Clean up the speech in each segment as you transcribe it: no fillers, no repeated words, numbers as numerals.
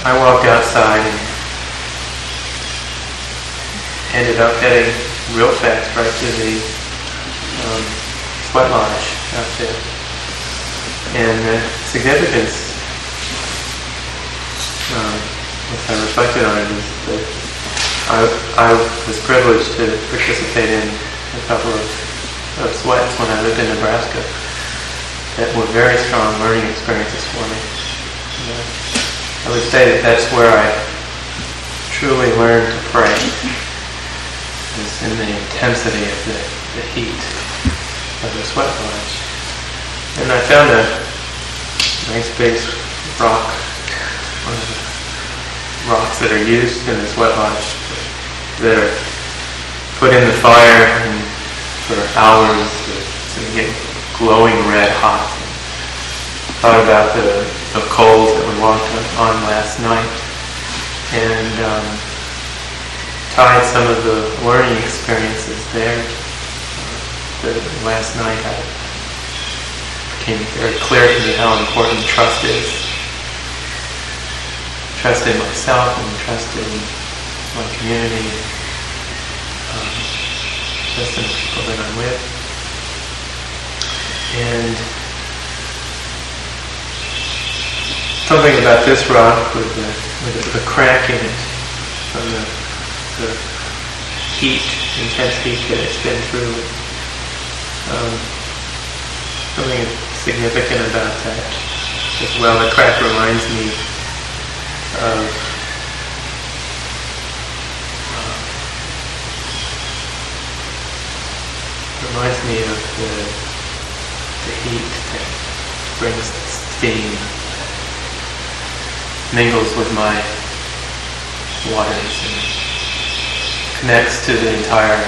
I walked outside and ended up heading real fast right to the sweat lodge out there. And the significance, if I reflected on it, is that I was privileged to participate in a couple of sweats when I lived in Nebraska that were very strong learning experiences for me. I would say that that's where I truly learned to pray, is in the intensity of the heat of the sweat lodge. And I found a nice base rock, one of the rocks that are used in the sweat lodge, that are put in the fire and for hours to get glowing red hot. Thought about the coals that we walked on last night, and tied some of the learning experiences there. Last night it became very clear to me how important trust is. Trust in myself and trust in my community, trust in the people that I'm with. And something about this rock with the crack in it from the heat, intense heat that it's been through. Something significant about that as well. The crack reminds me of the heat that brings steam, mingles with my waters and connects to the entire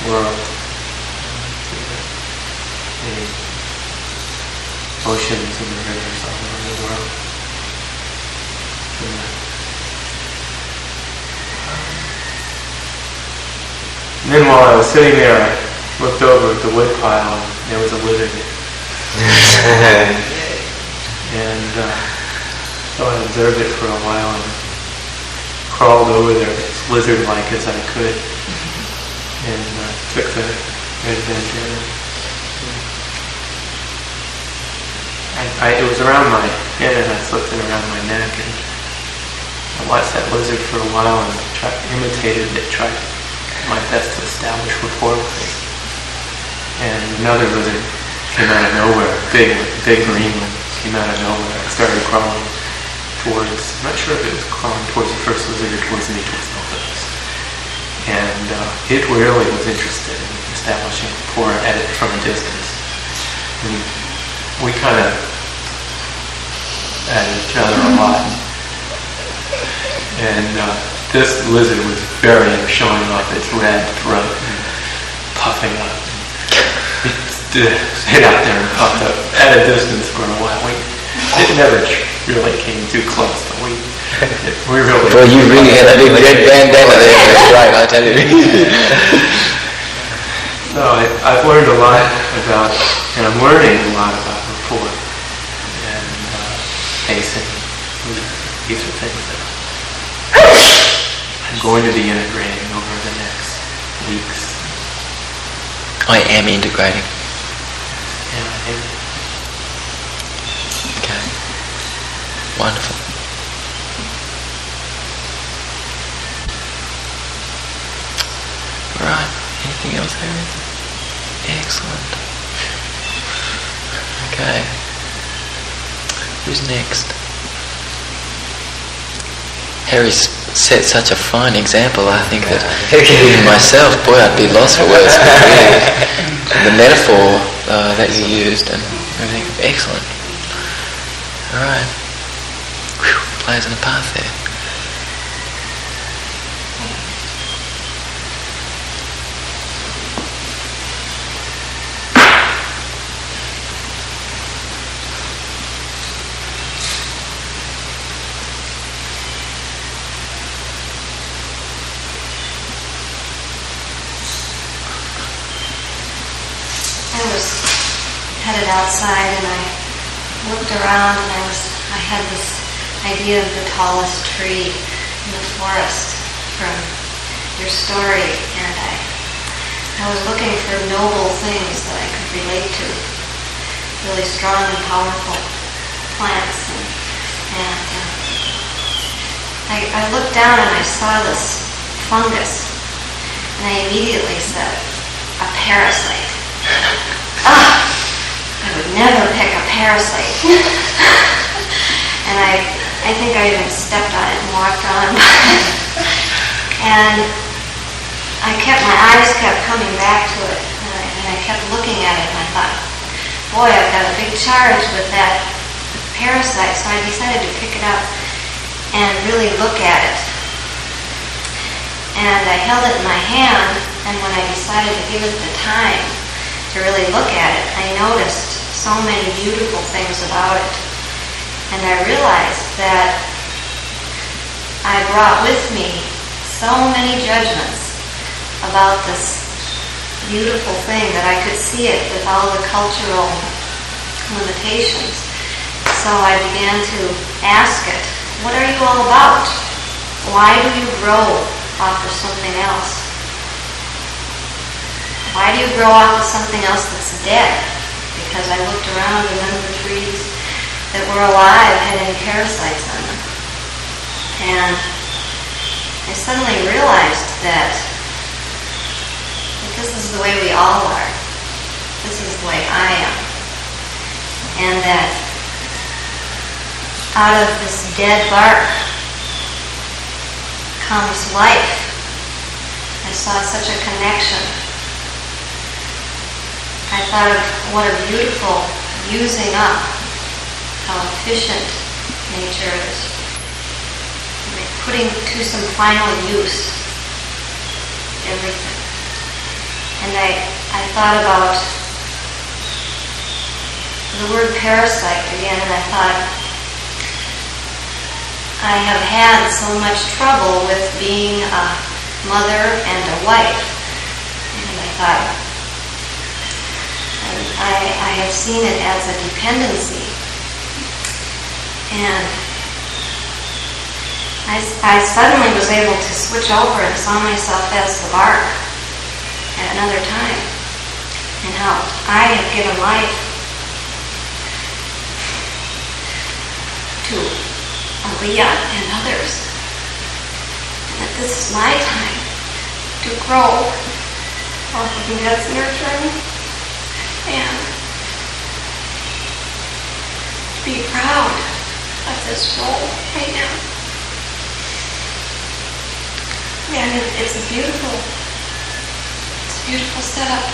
world, to the oceans and the rivers all over the world. And then while I was sitting there, I looked over at the wood pile and there was a lizard. And so I observed it for a while and crawled over there as lizard-like as I could, and took the adventure. It was around my head, and I slipped it around my neck, and I watched that lizard for a while and imitated it, tried my best to establish rapport with it. And another lizard came out of nowhere, big green one, came out of nowhere. I started crawling towards, I'm not sure if it was crawling towards the first lizard or towards me, towards both of us. And it really was interested in establishing rapport at it from a distance. And we kind of at each other a lot. And this lizard was very showing off its red throat and puffing up. It stayed out there and puffed up at a distance for a while. It never really came too close, but we really... Well, you really had a big red bandana there. That's right, I tell you. So I've learned a lot about, and I'm learning a lot about rapport and pacing. These are things that I'm going to be integrating over the next weeks. I am integrating. Yeah, I am. Okay. Wonderful. Right. Anything else, Harry? Excellent. Okay. Who's next? Harry's set such a fine example, I think that even myself, boy, I'd be lost for words. Really. The metaphor that you used and everything, excellent. All right. Whew, plays in a path there. Headed outside and I looked around and I had this idea of the tallest tree in the forest from your story, and I was looking for noble things that I could relate to, really strong and powerful plants, and I looked down and I saw this fungus, and I immediately said, a parasite. I would never pick a parasite. And I think I even stepped on it and walked on. And my eyes kept coming back to it, and I kept looking at it, and I thought, boy, I've got a big charge with that parasite, so I decided to pick it up and really look at it. And I held it in my hand, and when I decided to give it the time to really look at it, I noticed so many beautiful things about it. And I realized that I brought with me so many judgments about this beautiful thing that I could see it with all the cultural limitations. So I began to ask it, what are you all about? Why do you grow off of something else? Why do you grow off of something else that's dead? Because I looked around and none of the trees that were alive had any parasites on them. And I suddenly realized that this is the way we all are. This is the way I am. And that out of this dead bark comes life. I saw such a connection. I thought of what a beautiful using up, how efficient nature is. Putting to some final use everything. And I thought about the word parasite again, and I thought, I have had so much trouble with being a mother and a wife. And I thought, I have seen it as a dependency. And I suddenly was able to switch over and saw myself as the bark at another time, and how I have given life to Aliyah and others, and that this is my time to grow off of Ned's nurturing and be proud of this role right now. And it's a beautiful setup.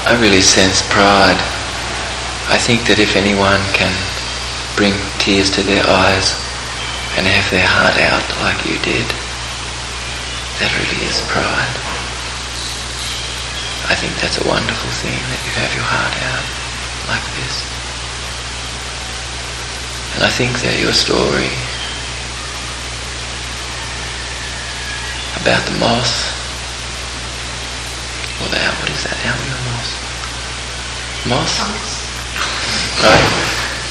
I really sense pride. I think that if anyone can bring tears to their eyes and have their heart out like you did, that really is pride. I think that's a wonderful thing, that you have your heart out like this. And I think that your story about the moss, or the what is that, algae or moss? Moss? Right.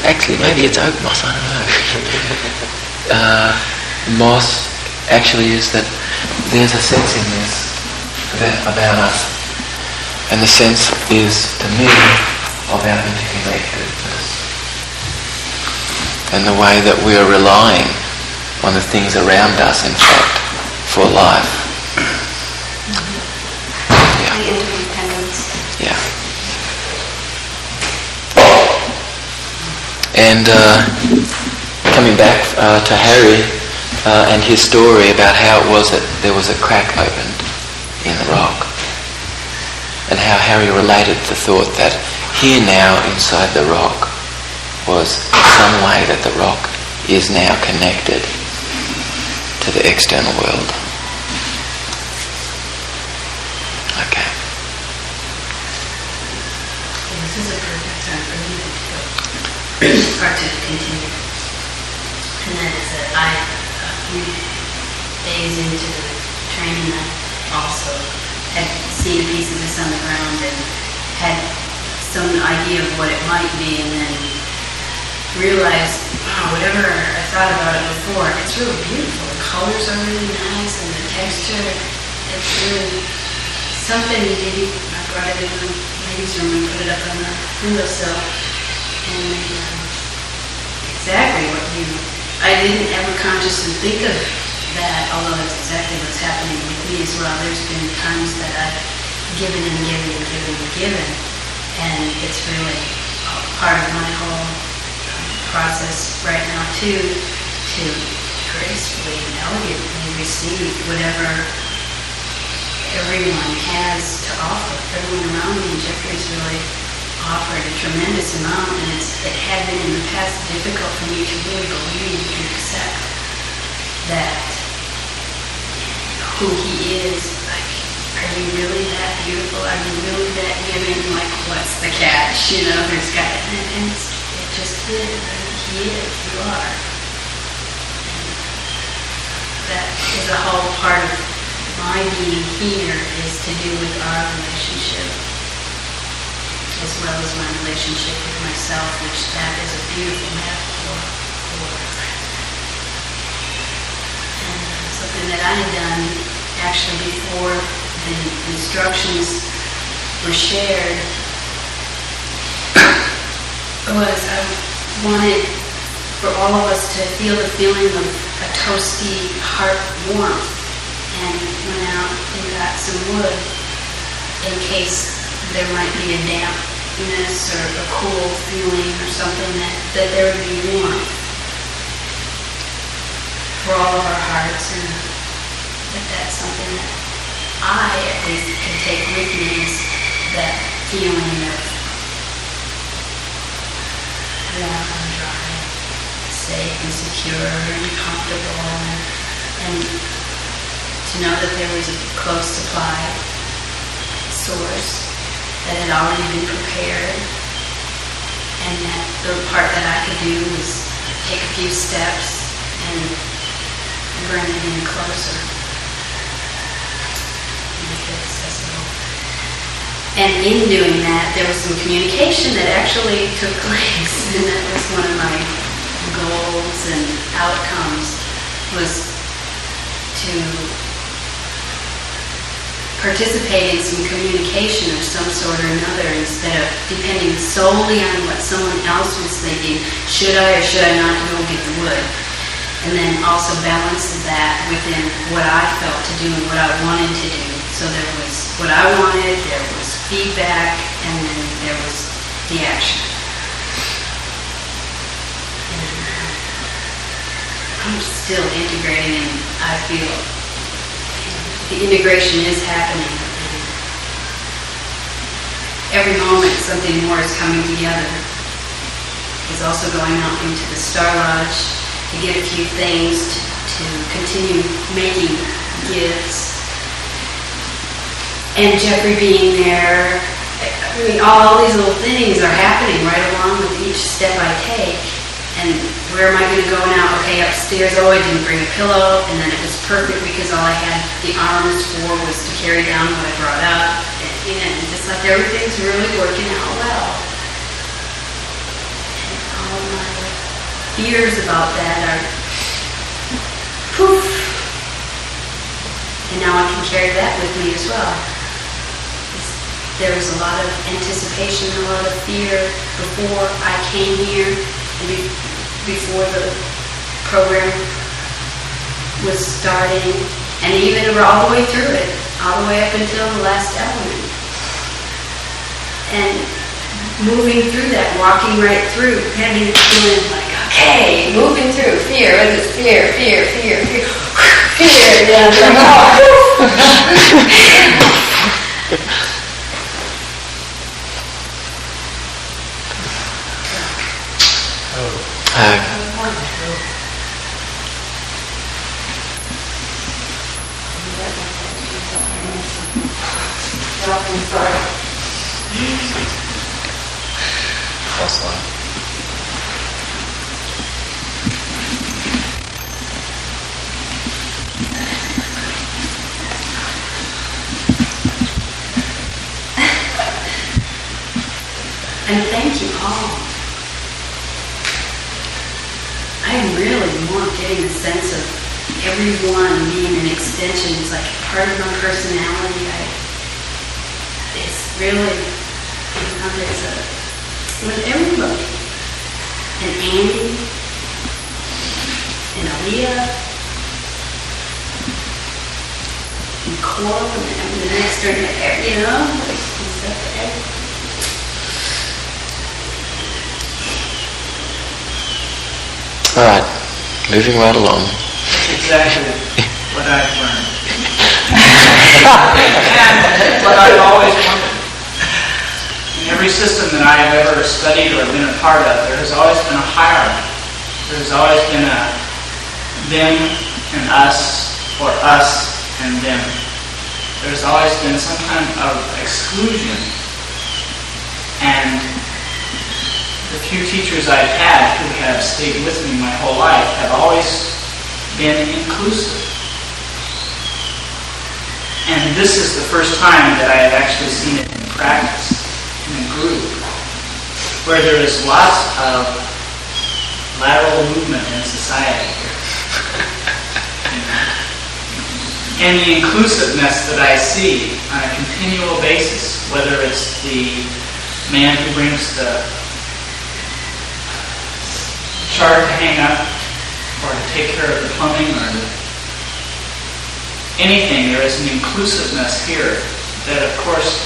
Actually, maybe it's oak moss, I don't know. Moss actually is that there's a sense in this about us. And the sense is, to me, of our interconnectedness. And the way that we are relying on the things around us, in fact, for life. The interdependence. Yeah. And coming back to Harry and his story about how it was that there was a crack opened in the rock, and how Harry related the thought that here now inside the rock was some way that the rock is now connected to the external world. Okay. This is a perfect time for me to go, or to continue. And that is that I, a few days into the training, I also had seen a piece of this on the ground and had some idea of what it might be, and then realized, wow, whatever I thought about it before, it's really beautiful. The colors are really nice, and the texture, it's really something you did. I brought it in the ladies' room and put it up on the windowsill, and exactly what I didn't ever consciously think of that, although that's exactly what's happening with me as well. There's been times that I've given and given and given and given, and it's really part of my whole process right now too, to gracefully and elegantly receive whatever everyone has to offer. Everyone around me, and Jeffrey's really offered a tremendous amount, and it had been in the past difficult for me to really believe and accept that who he is. Like, are you really that beautiful? Are you really that giving? Like, what's the catch? You know, there's got, and it just is. He is. You are. And that is a whole part of my being here, is to do with our relationship, as well as my relationship with myself, which that is a beautiful metaphor for. And something that I had done actually before the instructions were shared was I wanted for all of us to feel the feeling of a toasty heart warmth, and went out and got some wood in case there might be a dampness or a cool feeling or something, that there would be warmth for all of our hearts, and that's something that I at least can take with me, is that feeling of warm and dry, safe and secure and comfortable, and to know that there was a close supply source that had already been prepared, and that the part that I could do was take a few steps and bring it in closer, make it accessible. And in doing that, there was some communication that actually took place, and that was one of my goals and outcomes, was to participate in some communication of some sort or another, instead of depending solely on what someone else was thinking. Should I or should I not go get the wood? And then also balance that within what I felt to do and what I wanted to do. So there was what I wanted, there was feedback, and then there was the action. And I'm still integrating, and I feel the integration is happening. Every moment something more is coming together. Is also going out into the Star Lodge to get a few things to continue making gifts. And Jeffrey being there, I mean, all these little things are happening right along with each step I take. And where am I going to go now? Okay, upstairs, I didn't bring a pillow, and then it was perfect because all I had the arms for was to carry down what I brought up. And just like everything's really working out well. And all my fears about that are poof. And now I can carry that with me as well. There was a lot of anticipation, a lot of fear before I came here, and before the program was starting, and even all the way through it, all the way up until the last element. And moving through that, walking right through, having it feeling like, okay, moving through fear, what is fear, fear, fear, fear, fear, yeah, And thank you all. I really want getting a sense of everyone being an extension. It's like part of my personality. It's really, there's with everybody. And Andy, and Aaliyah, and Coral, and the next door, everybody. All right, moving right along. That's exactly what I've learned. And what I've always wanted. In every system that I have ever studied or been a part of, there has always been a hierarchy. There has always been a them and us, or us and them. There's always been some kind of exclusion. And the few teachers I've had who have stayed with me my whole life have always been inclusive. And this is the first time that I have actually seen it in practice, in a group, where there is lots of lateral movement in society. And the inclusiveness that I see on a continual basis, whether it's the man who brings the chart to hang up, or to take care of the plumbing, or anything, there is an inclusiveness here that, of course,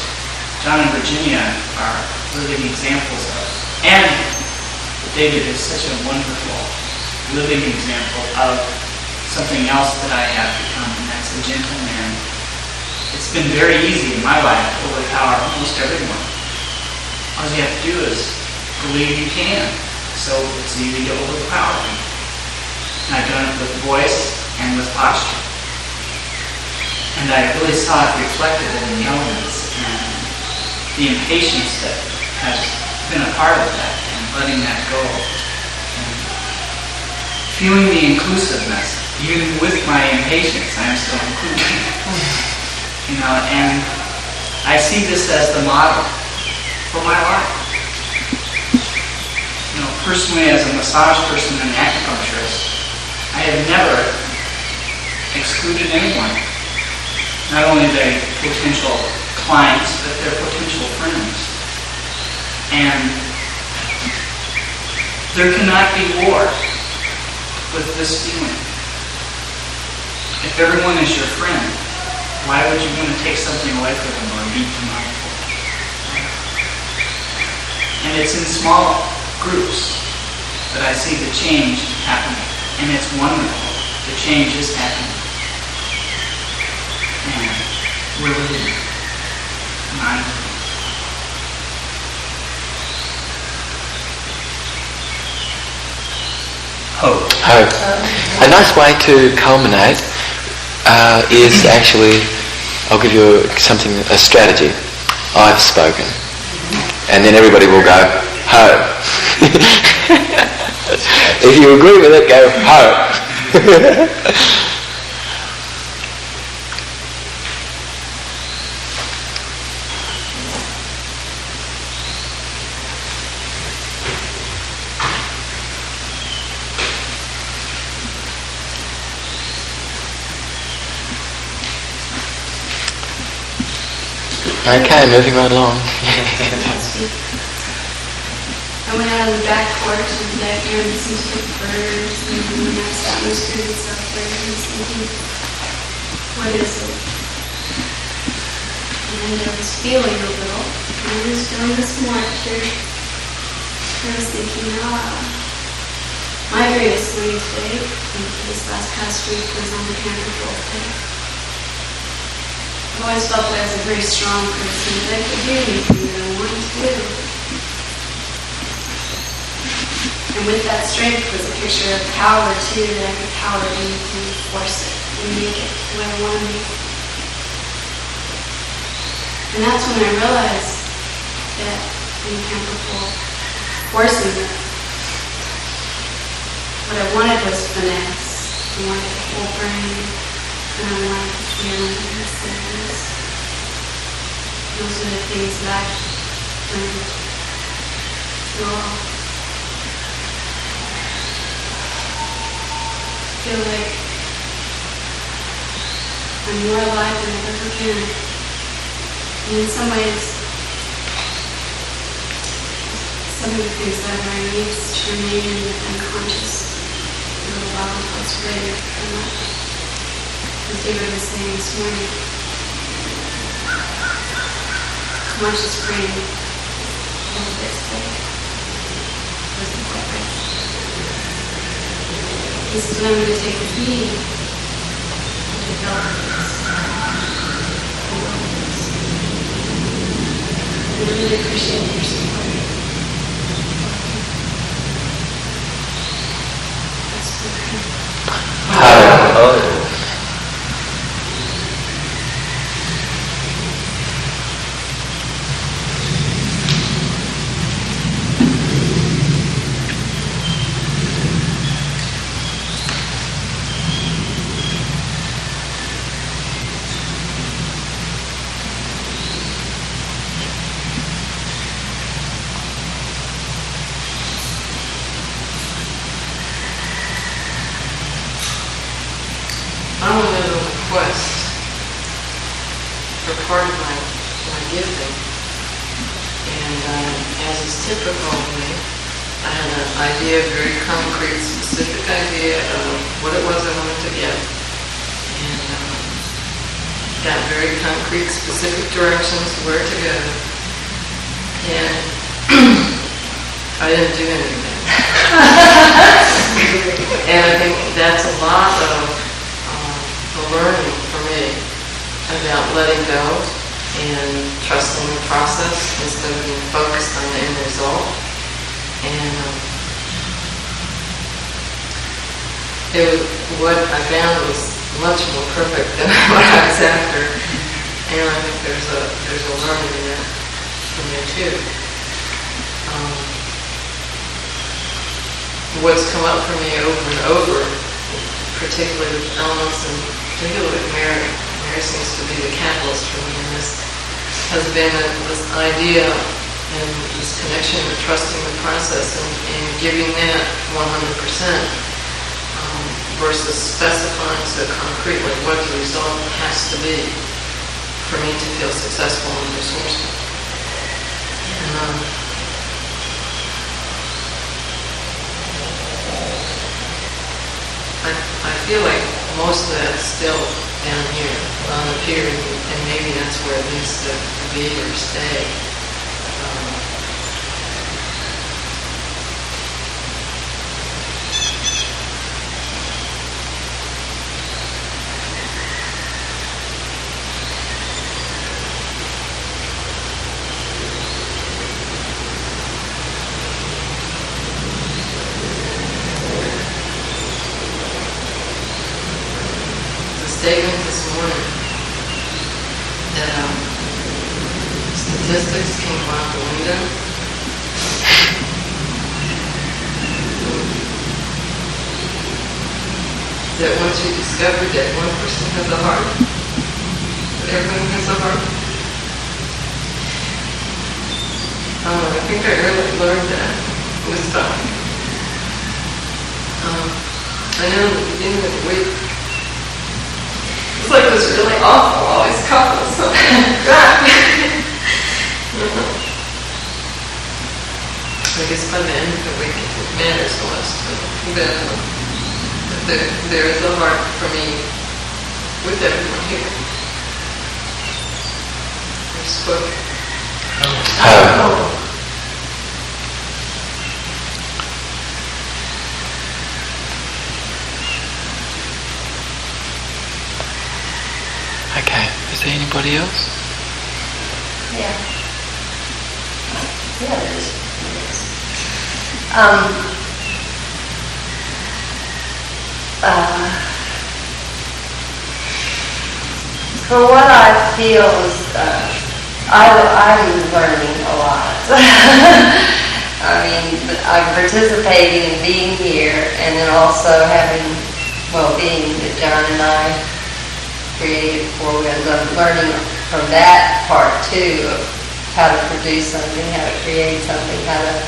John and Virginia are living examples of. And David is such a wonderful living example of something else that I have become, and that's a gentleman. It's been very easy in my life to overpower almost everyone. All you have to do is believe you can. So it's easy to overpower me. And I've done it with voice and with posture. And I really saw it reflected in the elements and the impatience that has been a part of that, and letting that go. And feeling the inclusiveness, even with my impatience, I am still included. And I see this as the model for my life. Personally, as a massage person and acupuncturist, I have never excluded anyone. Not only their potential clients, but their potential friends. And there cannot be war with this feeling. If everyone is your friend, why would you want to take something away from them or beat them up? And it's in small groups that I see the change happening. And it's wonderful. The change is happening. And we're living. And I'm living. Hope. A nice way to culminate is actually, I'll give you a strategy. I've spoken. And then everybody will go, hope. If you agree with it, go, hope. Okay, moving right along. I went out on the back porch and back here and listened to the birds, and when I was out in the streets up there, I was thinking, what is it? And I was feeling a little, and I was doing this morning too. I was thinking, migraine is swinging today, and this past week was on the hand control day. I've always felt that I was a very strong person, that I could do anything that I wanted to do. And with that strength was a picture of power too, that I could power anything, force it, and make it the way I want to make it. And that's when I realized that in Hamperful, forcing it, what I wanted was finesse. I wanted the whole brain, and I wanted the feeling and the sadness. Those are the things that I learned through all. I feel like I'm more alive than I've ever been. And in some ways, some of the things that are very needs to remain in the unconscious a little while until it's ready to come up. As David was saying this morning, conscious brain, a little bit sick, wasn't quite right. He says, when I'm going to take with me to develop this. I really appreciate your support. That's Oh. I went on a quest for part of my gifting, and as is typical of me, I had an idea, a very concrete, specific idea of what it was I wanted to get, and got very concrete, specific directions where to go, and I didn't do anything. And I think that's a lot of learning for me about letting go and trusting the process instead of being focused on the end result. And what I found was much more perfect than what I was after. And I think there's a learning in that for me too. What's come up for me over and over, particularly with elements and particularly with Mary. Mary seems to be the catalyst for me in this, has been this idea and this connection with trusting the process and giving that 100% versus specifying so concretely what the result has to be for me to feel successful and resourceful. And I feel like most of that's still down here, on the pier, and maybe that's where it needs to be or stay. Statement this morning that statistics came out the window. That once you discovered that one person has a heart, that everyone has a heart. I think I really learned that with time. I know in the beginning of the week, it's like it was really awful, all these couples. I guess by the end of the week it matters less, but there is a heart for me with everyone here. I spoke. Okay, is there anybody else? Yeah. Yeah, there is. For what I feel is, I'm learning a lot. I mean, I'm participating in being here, and then also having, being that John and I created 4 Winds. I'm learning from that part too, of how to produce something, how to create something, how to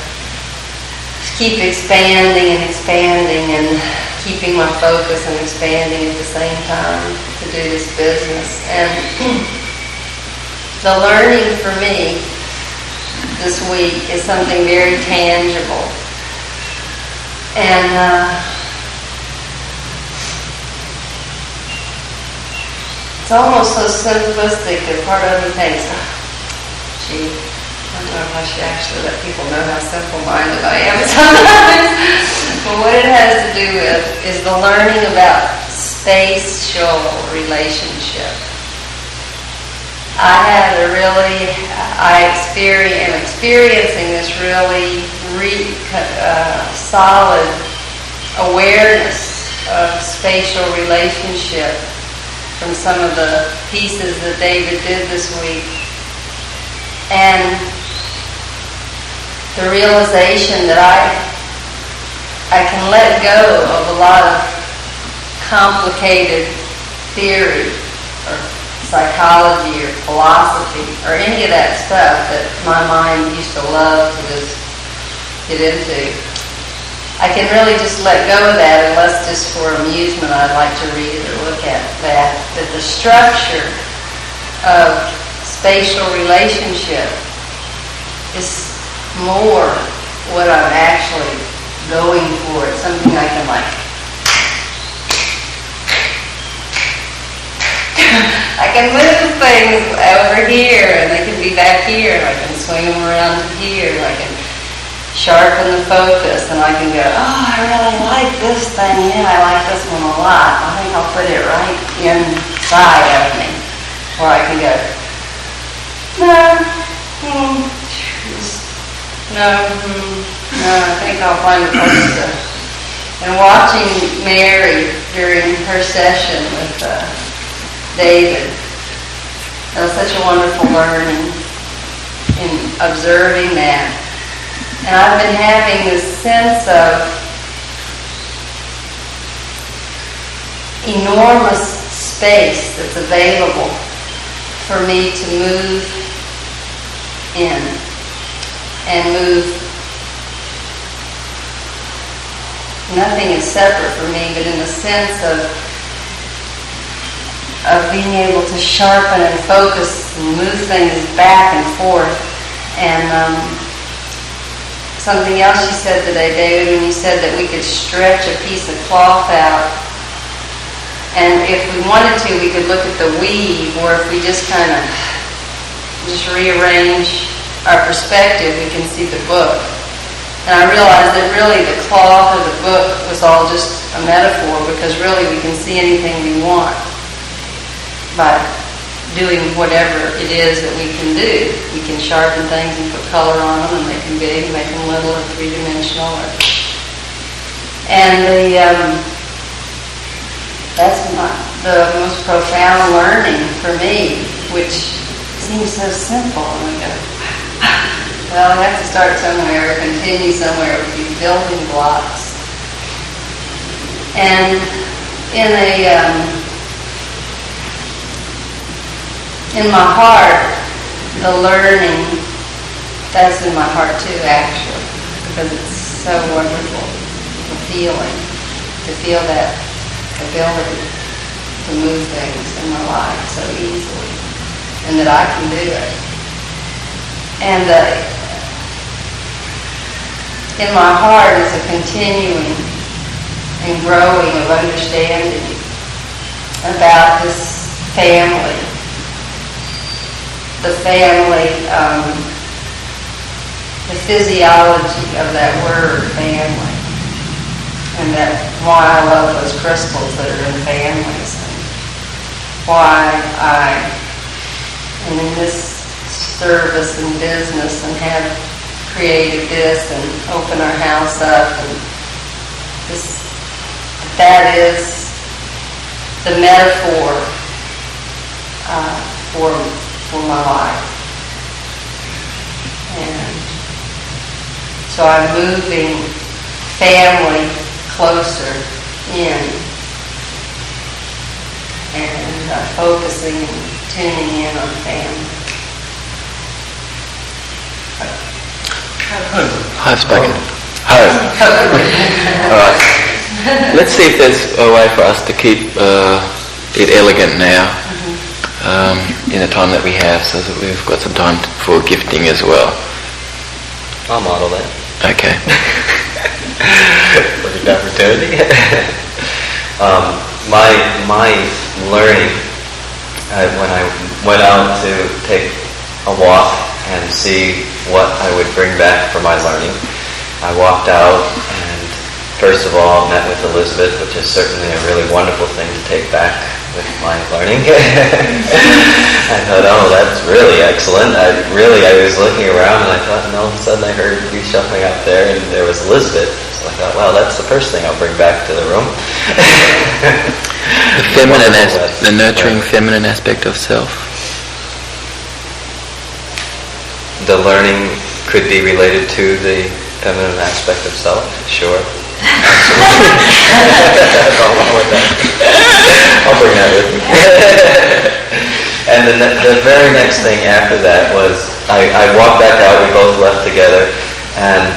keep expanding and keeping my focus and expanding at the same time to do this business. And the learning for me this week is something very tangible. And it's almost so simplistic that part of me thinks, gee, I don't know if I should actually let people know how simple-minded I am sometimes. But what it has to do with is the learning about spatial relationship. I'm experiencing this really solid awareness of spatial relationship from some of the pieces that David did this week. And the realization that I can let go of a lot of complicated theory or psychology or philosophy or any of that stuff that my mind used to love to just get into. I can really just let go of that, unless just for amusement I'd like to read or look at that the structure of spatial relationship is more what I'm actually going for. It's something I can I can move things over here and they can be back here, and I can swing them around to here, and I can sharpen the focus, and I can go, I really like this thing, yeah, I like this one a lot. I think I'll put it right inside of me. Or I can go, no, I think I'll find a place to. And watching Mary during her session with David, that was such a wonderful learning in observing that. And I've been having this sense of enormous space that's available for me to move in and move. Nothing is separate for me, but in the sense of being able to sharpen and focus and move things back and forth. And something else you said today, David, when you said that we could stretch a piece of cloth out, and if we wanted to, we could look at the weave, or if we just kind of just rearrange our perspective, we can see the book. And I realized that really the cloth of the book was all just a metaphor, because really we can see anything we want by doing whatever it is that we can do. We can sharpen things and put color on them and make them big, make them little or three-dimensional. And that's the most profound learning for me, which seems so simple. And we go, well, I have to start somewhere, continue somewhere with these building blocks. And in my heart, the learning, that's in my heart too, actually, because it's so wonderful, the feeling, to feel that ability to move things in my life so easily, and that I can do it. And in my heart is a continuing and growing of understanding about this family. The family, the physiology of that word, family. And that why I love those crystals that are in families. And why I am in this service and business and have created this and open our house up. And that is the metaphor for my life. And so I'm moving family closer in and focusing and tuning in on family. I've spoken. All right. Let's see if there's a way for us to keep it elegant now in the time that we have, so that we've got some time for gifting as well. I'll model that. Okay. Perfect opportunity. My learning, when I went out to take a walk and see what I would bring back for my learning, I walked out and first of all met with Elizabeth, which is certainly a really wonderful thing to take back with my learning. I thought, oh, that's really excellent. I was looking around and I thought, and all of a sudden I heard you shuffling up there and there was Elizabeth. So I thought, well, that's the first thing I'll bring back to the room. The feminine the nurturing feminine aspect of self. The learning could be related to the feminine aspect of self, sure. I'll bring that with me. And the very next thing after that was I walked back out. We both left together, and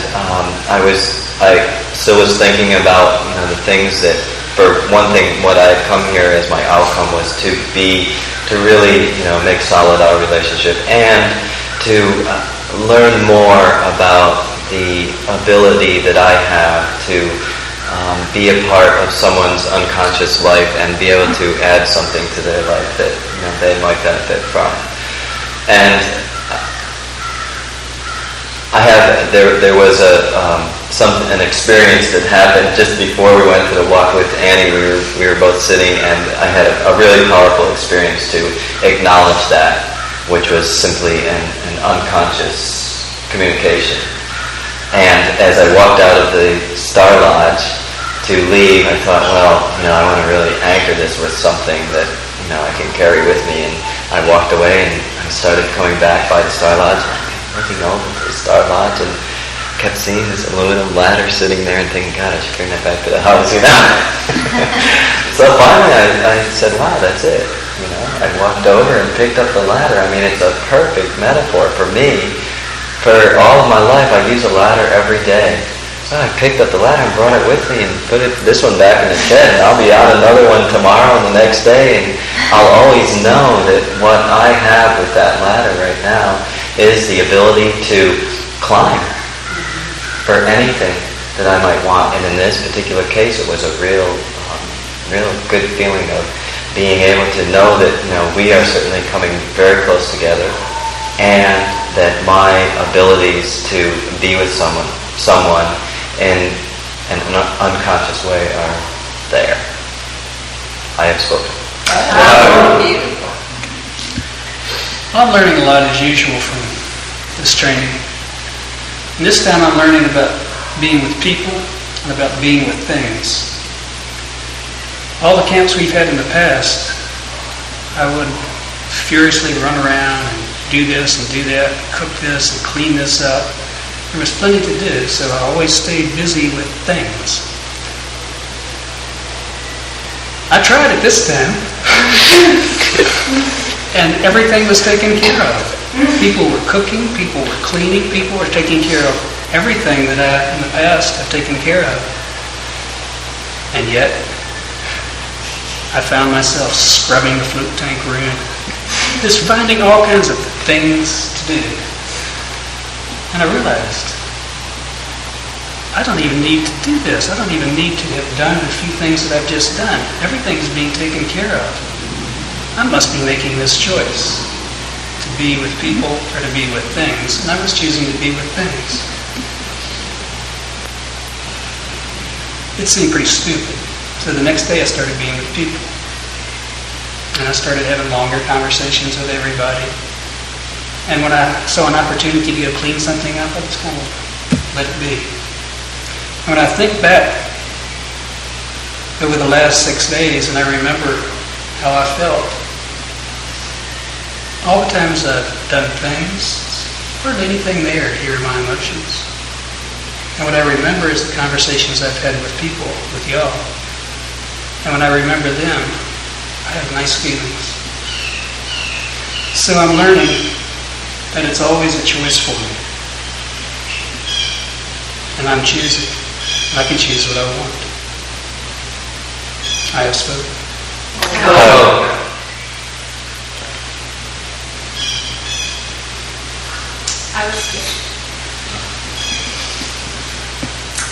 I still was thinking about the things that, for one thing, what I had come here as my outcome was to really make solid our relationship and to learn more about the ability that I have to be a part of someone's unconscious life and be able to add something to their life that they might benefit from. And there was an experience that happened just before we went to the walk with Annie. We were both sitting, and I had a really powerful experience to acknowledge that, which was simply an unconscious communication. And as I walked out of the Star Lodge to leave, I thought, well, I want to really anchor this with something that I can carry with me. And I walked away and I started coming back by the Star Lodge, looking over to the Star Lodge, and kept seeing this aluminum ladder sitting there and thinking, God, I should bring that back to the house, So finally I said, wow, that's it. I walked over and picked up the ladder. I mean, it's a perfect metaphor for me. For all of my life, I use a ladder every day. So I picked up the ladder and brought it with me and put this one back in the shed. And I'll be on another one tomorrow and the next day. And I'll always know that what I have with that ladder right now is the ability to climb for anything that I might want. And in this particular case, it was a real good feeling of being able to know that we are certainly coming very close together, and that my abilities to be with someone in an unconscious way are there. I have spoken. Beautiful. I'm learning a lot as usual from this training. And this time I'm learning about being with people and about being with things. All the camps we've had in the past, I would furiously run around and do this and do that, cook this and clean this up. There was plenty to do, so I always stayed busy with things. I tried it this time, and everything was taken care of. People were cooking, people were cleaning, people were taking care of everything that I, in the past, have taken care of. And yet, I found myself scrubbing the float tank room, just finding all kinds of things to do. And I realized, I don't even need to do this. I don't even need to have done the few things that I've just done. Everything is being taken care of. I must be making this choice to be with people or to be with things. And I was choosing to be with things. It seemed pretty stupid. So the next day I started being with people. And I started having longer conversations with everybody. And when I saw an opportunity to go clean something up, I just kind of let it be. And when I think back over the last 6 days and I remember how I felt, all the times I've done things, hardly anything there to hear my emotions. And what I remember is the conversations I've had with people, with y'all. And when I remember them, I have nice feelings. So I'm learning that it's always a choice for me. And I'm choosing. And I can choose what I want. I have spoken. Oh. I was just,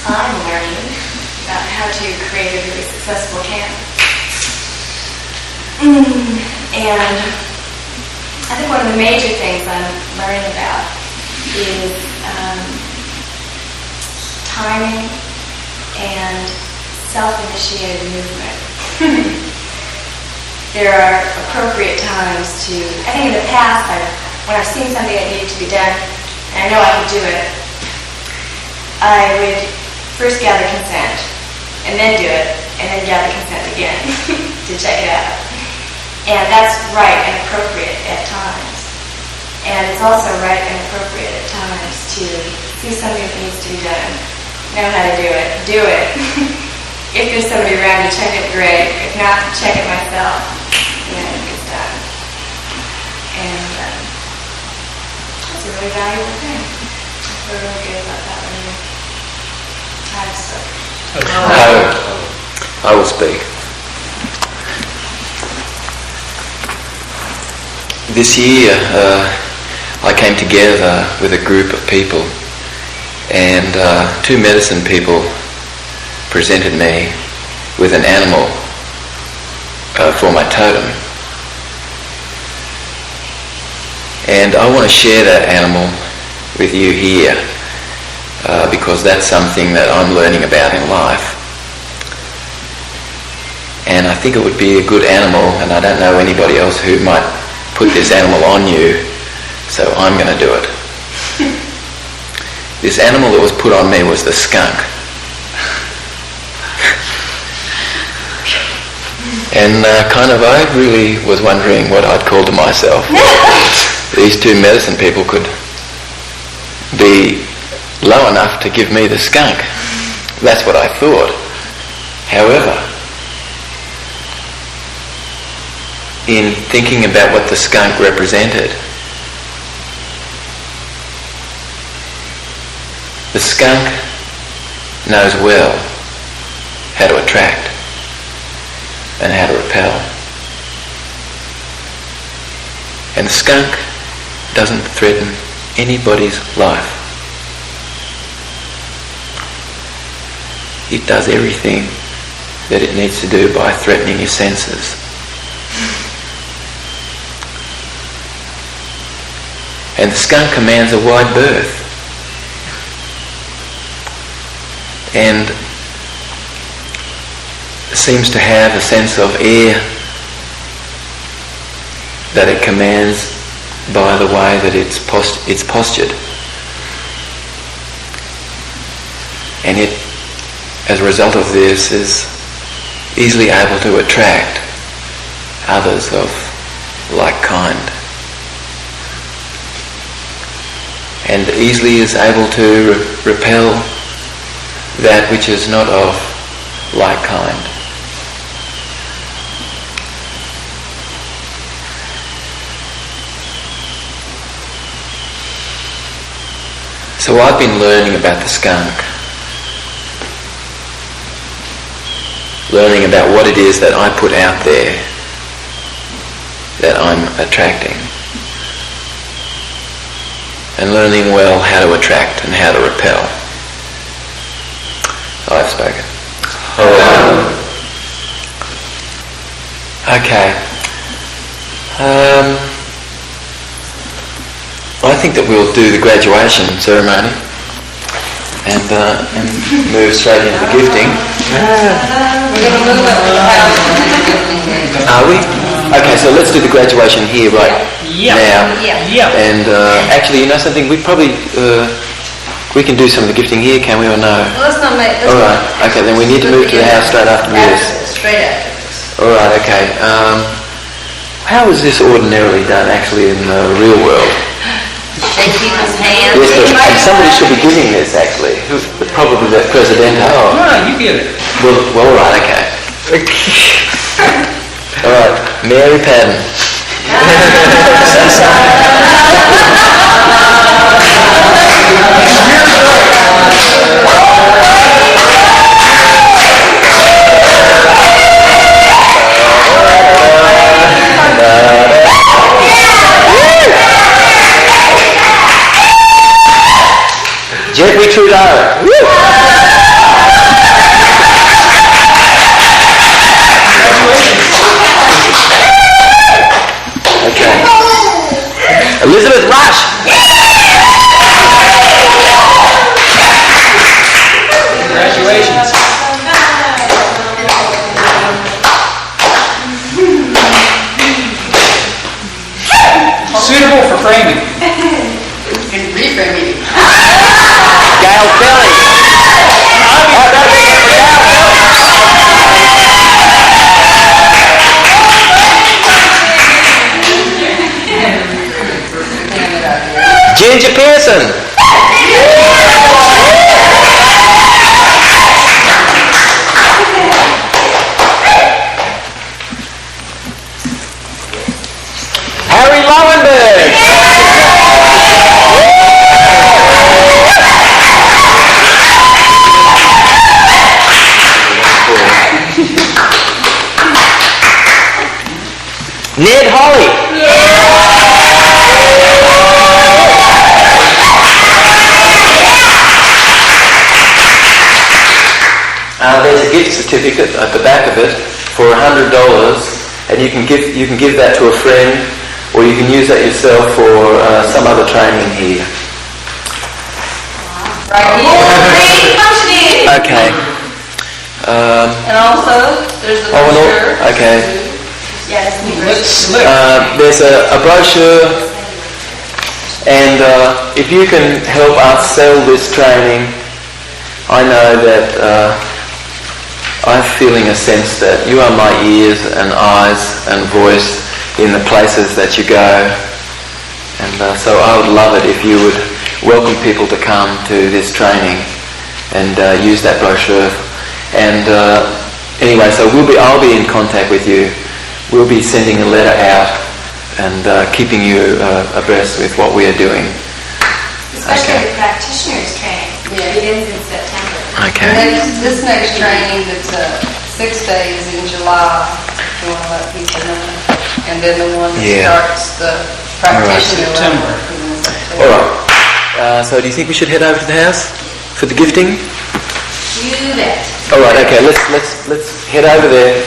I'm learning about how to create a really successful camp. And I think one of the major things I'm learning about is timing and self-initiated movement. There are appropriate times to, I think in the past, when I've seen something that needed to be done, and I know I could do it, I would first gather consent, and then do it, and then gather consent again to check it out. And that's right and appropriate at times. And it's also right and appropriate at times to see something that needs to be done, know how to do it. If there's somebody around to check it, great. If not, check it myself, and then it gets done. And that's a really valuable thing. I feel really good about that one. I've spoken. I will speak. This year, I came together with a group of people, and 2 medicine people presented me with an animal for my totem. And I want to share that animal with you here because that's something that I'm learning about in life. And I think it would be a good animal, and I don't know anybody else who might put this animal on you, so I'm going to do it. This animal that was put on me was the skunk. And I really was wondering what I'd call to myself. These 2 medicine people could be low enough to give me the skunk. That's what I thought. However, in thinking about what the skunk represented, the skunk knows well how to attract and how to repel. And the skunk doesn't threaten anybody's life. It does everything that it needs to do by threatening your senses. And the skunk commands a wide berth. And seems to have a sense of air that it commands by the way that it's postured. And it, as a result of this, is easily able to attract others of like kind. And easily is able to repel that which is not of like kind. So I've been learning about the skunk, learning about what it is that I put out there that I'm attracting, and learning well how to attract and how to repel. I've spoken. Okay. I think that we'll do the graduation ceremony and move straight into the gifting. Are we? Okay, so let's do the graduation here right now. And actually, you know something? We probably we can do some of the gifting here, can we, or no? Well, let's not make... All right. Okay, then we need to move to the house straight after this. Straight after this. All right. Okay. How is this ordinarily done actually in the real world? Shake people's hands. Yes, but somebody should be giving this actually. Probably the Presidente. No, you get it. Well, all right, okay. All right, Mary Patton. Jeffrey Trudeau. Okay. Elizabeth Rush. Congratulations. Suitable for framing. Reframing. Gail Kelly. Ginger Pearson. Harry Lowenberg. Ned Holly. There's a gift certificate at the back of it for $100, and you can give that to a friend, or you can use that yourself for some other training here. Okay. And also, there's the brochure. Okay. Yes, There's a brochure, and if you can help us sell this training, I know that I'm feeling a sense that you are my ears and eyes and voice in the places that you go, and so I would love it if you would welcome people to come to this training and use that brochure. And anyway, so I'll be in contact with you. We'll be sending a letter out and keeping you abreast with what we are doing. Especially the practitioners training. Yeah. It begins in September. Okay. This next training that's 6 days in July, if you want to let people know. And then the one that starts the practitioner September. All right. So do you think we should head over to the house for the gifting? You bet. All right. Okay. Let's head over there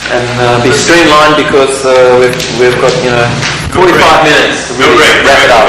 and be streamlined because we've got 45 minutes to really wrap it up.